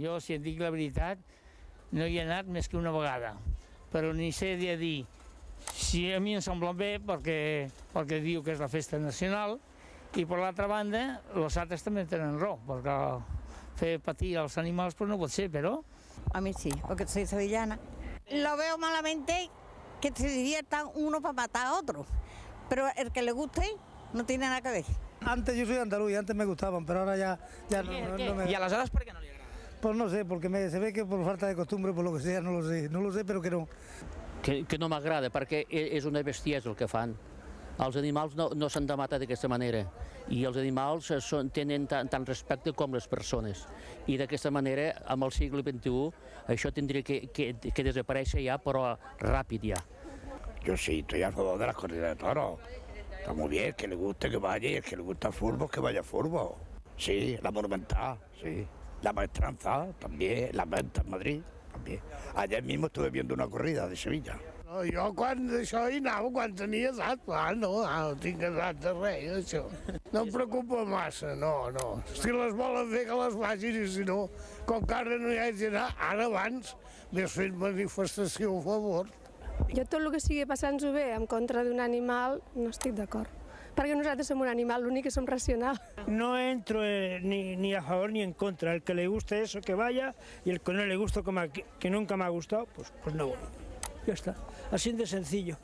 Jo, si et dic la veritat, no hi he anat més que una vegada, però ni sé dir si a mi em sembla bé perquè diu que és la festa nacional, i per l'altra banda, els altres també tenen raó, perquè fer patir els animals pues no pot ser, però... A mí sí, porque soy sevillana. Lo veo malamente que se diviertan uno para matar a otro, pero el que le guste no tiene nada que ver. Antes yo soy andaluz y antes me gustaban, pero ahora ya no me... I aleshores per què no li agrada? Pues no sé, porque se ve que por falta de costumbre, por lo que sea, no lo sé, pero que no. Que no m'agrada, perquè és una bestiesa el que fan. Els animals no s'han de matar d'aquesta manera, i els animals tenen tant respecte com les persones. I d'aquesta manera, amb el segle XXI, això tindria que desaparèixer ja, però ràpid ja. Yo sí, estoy a favor de las corridas de toros. Está muy bien, que le guste que vaya, y el que le gusta el fútbol, que vaya al fútbol. Sí, la Monumental, sí. La Maestranza, también. La Venta en Madrid, también. Ayer mismo estuve viendo una corrida de Sevilla. No, jo quan això hi anava, quan tenia edat, no tinc edat de res, això. No em preocupa massa, no. Si les volen fer, que les facin, i si no, com que ara no hi hagi d'anar, ara abans m'has fet manifestació a favor. Jo tot el que sigui passant-s'ho bé en contra d'un animal no estic d'acord. Perquè nosaltres som un animal, l'únic que som racional. No entro ni a favor ni en contra. El que le guste eso, que vaya, y el que no le gusta, que nunca me ha gustado, pues no voy. Ja està, així de sencillo.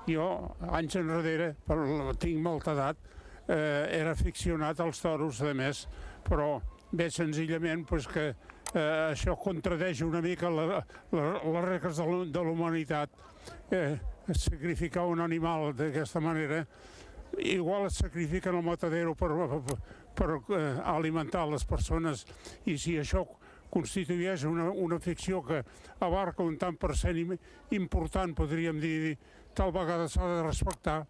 Jo, anys enrere, però tinc molta edat, era aficionat als toros, a més, però bé senzillament que això contradeix una mica les regles de la humanitat. Sacrificar un animal d'aquesta manera, igual es sacrifiquen el matadero per alimentar les persones, i si això constitueix una ficció que abarca un tant per cent important, podríem dir, tal vegada s'ha de respectar,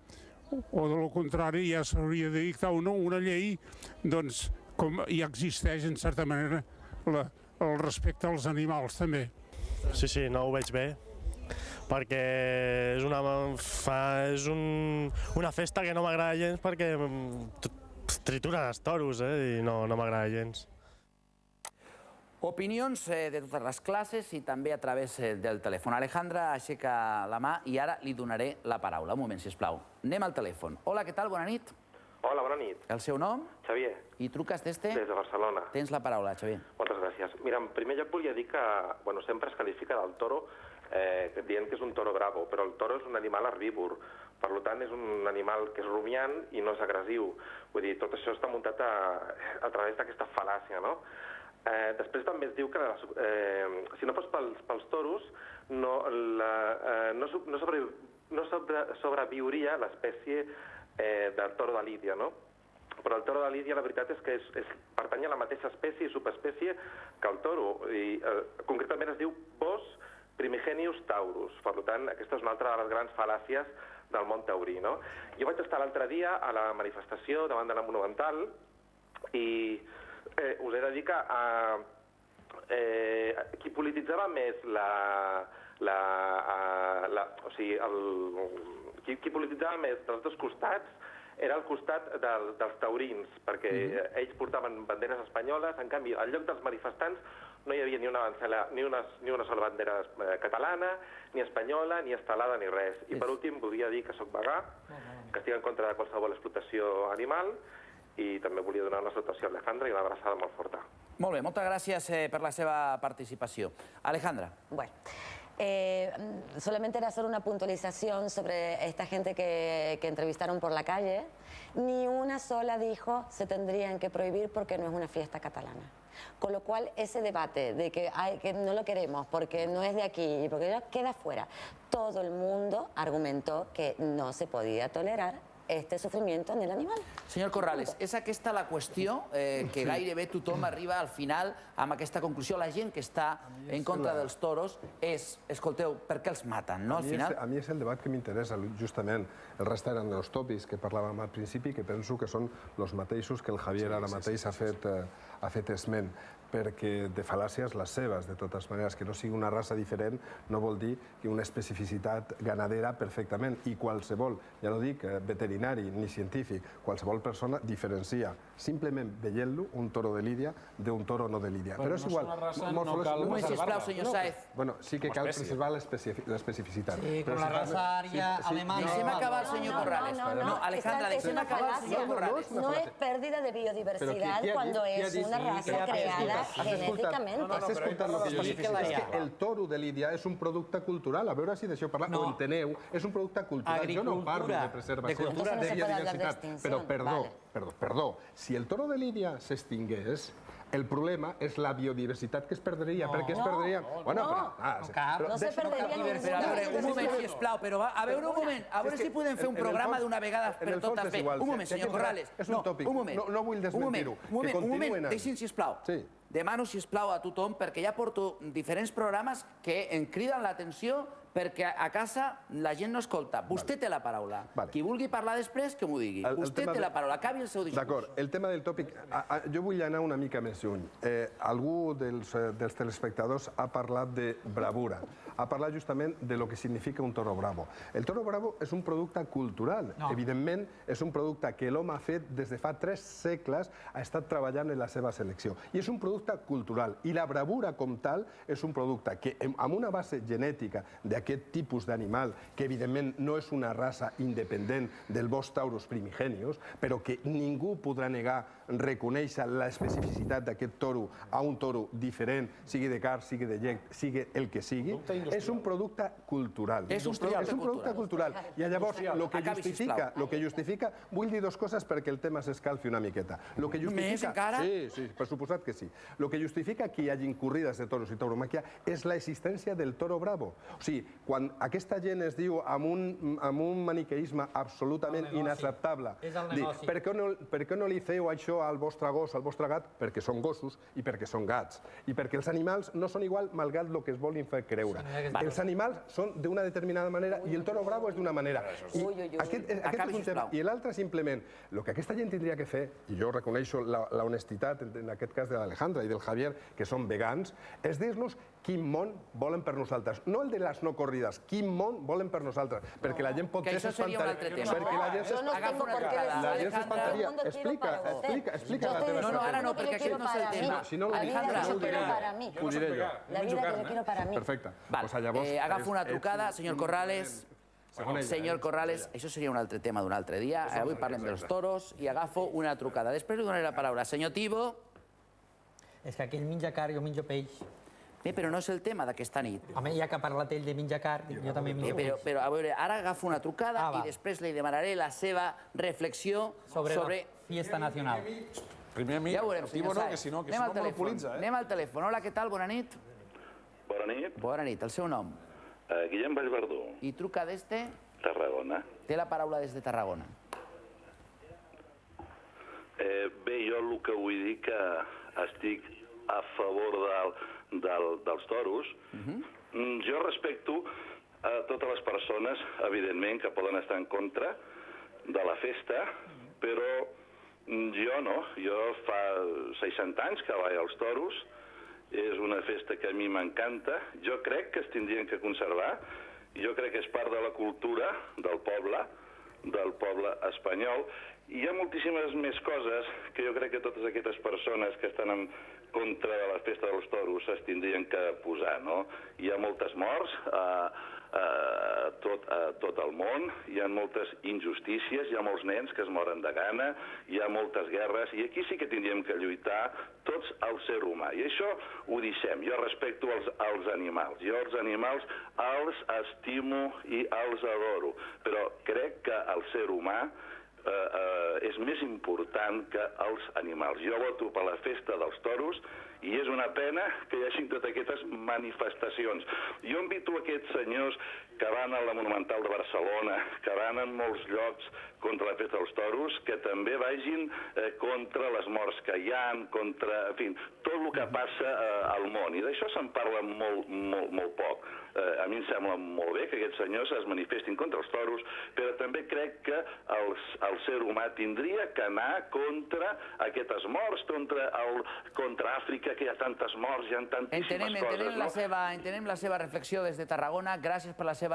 o de lo contrari ja s'hauria de dictar una llei, doncs, com ja existeix en certa manera el respecte als animals també. Sí, no ho veig bé, perquè és una festa que no m'agrada gens, perquè trituren els toros i no m'agrada gens. Opinions de totes les classes i també a través del telèfon. Alejandra aixeca la mà i ara li donaré la paraula. Un moment, sisplau. Anem al telèfon. Hola, què tal? Bona nit. Hola, bona nit. El seu nom? Xavier. I truques des de? Des de Barcelona. Tens la paraula, Xavier. Moltes gràcies. Mira, en primer lloc volia dir que sempre es qualifica del toro dient que és un toro bravo, però el toro és un animal herbívor. Per tant, és un animal que és rumiant i no és agressiu. Vull dir, tot això està muntat a través d'aquesta fal·làcia, no? Després també es diu que si no fos pels toros no sobreviuria l'espècie del toro de Lídia, no? Però el toro de Lídia la veritat és que pertany a la mateixa espècie i subespècie que el toro. Concretament es diu Bos primigenius taurus. Per tant, aquesta és una altra de les grans fal·làcies del món taurí, no? Jo vaig estar l'altre dia a la manifestació davant de la Monumental i us he de dir que qui polititzava més qui polititzava més dels dos costats era el costat dels taurins, perquè ells portaven banderes espanyoles, en canvi, al lloc dels manifestants no hi havia ni una sola bandera catalana, ni espanyola, ni estelada, ni res. I per últim, volia dir que soc vegà, que estic en contra de qualsevol explotació animal, i també volia donar una salutació a Alejandra i una abraçada molt forta. Molt bé, moltes gràcies per la seva participació. Alejandra. Bueno, solamente era hacer una puntualización sobre esta gente que entrevistaron por la calle. Ni una sola dijo se tendrían que prohibir porque no es una fiesta catalana. Con lo cual, ese debate de que no lo queremos porque no es de aquí y porque ya queda fuera, todo el mundo argumentó que no se podía tolerar este sufrimiento en el animal. Senyor Corrales, és aquesta la qüestió que gairebé tothom arriba al final amb aquesta conclusió. La gent que està en contra dels toros és, escolteu, per què els maten, no, al final? A mi és el debat que m'interessa, justament. El resta eren els tòpics que parlàvem al principi, que penso que són els mateixos que el Javier ara mateix ha fet esment. perquè de fal·làcies les seves, de totes maneres. Que no sigui una raça diferent no vol dir que una especificitat ganadera perfectament, i qualsevol, ja no dic veterinari ni científic, qualsevol persona diferencia simplement veient-lo un toro de Lídia d'un toro no de Lídia. Però és igual. Un moment, sisplau, senyor Sáez. Bueno, sí que cal preservar l'especificitat. Sí, com la raça ària alemana. Deixem acabar el senyor Corrales. No, Alejandra, deixem acabar el senyor Corrales. No es pérdida de biodiversidad cuando es una raza creada genéticamente. Has escoltat el que jo dic? És que el toro de Lídia és un producte cultural. A veure si deixeu parlar. Ho enteneu. És un producte cultural. Jo no parlo de preservació de biodiversitat. Però, perdó, si el toro de Lídia s'extingués, el problema és la biodiversitat que es perdria. Per què es perdria? No se perderia ningú. Un moment, sisplau, però a veure un moment, a veure si podem fer un programa d'una vegada per totes bé. Un moment, senyor Corrales. És un tòpic, no vull desmentir-ho. Un moment, deixi'm, sisplau. Demano, sisplau, a tothom, perquè ja porto diferents programes que em criden l'atenció perquè a casa la gent no escolta. Vostè té la paraula. Qui vulgui parlar després, que m'ho digui. Vostè té la paraula. Acabi el seu discurs. D'acord. El tema del tòpic... Jo vull anar una mica més lluny. Algú dels telespectadors ha parlat de bravura. Ha parlat justament de lo que significa un toro bravo. El toro bravo és un producte cultural. Evidentment, és un producte que l'home ha fet des de fa 3 segles, ha estat treballant en la seva selecció. I és un producte cultural. I la bravura com tal és un producte que, amb una base genètica d'aquest tipus d'animal, que evidentment no és una raça independent del Bos taurus primigenius, però que ningú podrà negar reconèixer l'especificitat d'aquest toro a un toro diferent, sigui de car, sigui de llec, sigui el que sigui, és un producte cultural. És un producte cultural. I llavors, el que justifica... Vull dir 2 coses perquè el tema s'escalfi una miqueta. Més encara? Sí, per suposat que sí. El que justifica que hi hagin corrides de toros i tauromàquia és l'existència del toro bravo. O sigui, quan aquesta gent es diu amb un maniqueisme absolutament inacceptable, per què no li feu això al vostre gos, al vostre gat? Perquè són gossos i perquè són gats. I perquè els animals no són igual malgrat el que es volin fer creure. Els animals són d'una determinada manera i el toro bravo és d'una manera. Aquest és un tema. I l'altre, simplement, el que aquesta gent tindria que fer, i jo reconeixo l'honestitat, en aquest cas de l'Alejandra i del Javier, que són vegans, és dir-nos quin món volen per nosaltres. No el de les no corrides, quin món volen per nosaltres. Perquè la gent potser s'espantaria. Perquè la gent s'espantaria. Explica la teva. No, ara no, perquè aquest no és el tema. Si no, ho diré jo. La vida que yo quiero para mí. Perfecte. Agafo una trucada, senyor Corrales. Senyor Corrales, això seria un altre tema d'un altre dia. Avui parlem dels toros i agafo una trucada. Després li donaré la paraula. Senyor Tibo. És que aquell menja car, jo menjo peix. Bé, però no és el tema d'aquesta nit. Home, ja que ha parlat ell de menjar car, jo també menjo peix. Però, a veure, ara agafo una trucada i després li demanaré la seva reflexió sobre la fiesta nacional. Primer a mi, ja veurem, senyor Sáez. Anem al telèfon. Hola, què tal? Bona nit. Bona nit. Bona nit. El seu nom? Guillem Vallverdú. I truca des de? Tarragona. Té la paraula des de Tarragona. Bé, jo el que vull dir que estic a favor dels toros. Jo respecto a totes les persones, evidentment, que poden estar en contra de la festa, però jo no. Jo fa 60 anys que vaig als toros. És una festa que a mi m'encanta. Jo crec que es tindrien que conservar. Jo crec que és part de la cultura del poble espanyol. I hi ha moltíssimes més coses que jo crec que totes aquestes persones que estan en contra de la festa dels toros es tindrien que posar, no? Hi ha moltes morts a tot el món, hi ha moltes injustícies, hi ha molts nens que es moren de gana, hi ha moltes guerres, i aquí sí que tindríem que lluitar tots al ser humà. I això ho deixem. Jo respecto els animals. Jo els animals els estimo i els adoro. Però crec que el ser humà és més important que els animals. Jo voto per la festa dels toros i és una pena que hi hagi totes aquestes manifestacions. Jo invito aquests senyors que van a la Monumental de Barcelona, que van en molts llocs contra la festa dels toros, que també vagin contra les morts que hi ha, contra, en fi, tot el que passa al món. I d'això se'n parla molt poc. a mi em sembla molt bé que aquests senyors es manifestin contra els toros, però també crec que el ser humà tindria que anar contra aquestes morts, contra Àfrica, que hi ha tantes morts, hi ha tantíssimes coses. Entenem la seva reflexió des de Tarragona. Gràcies per la seva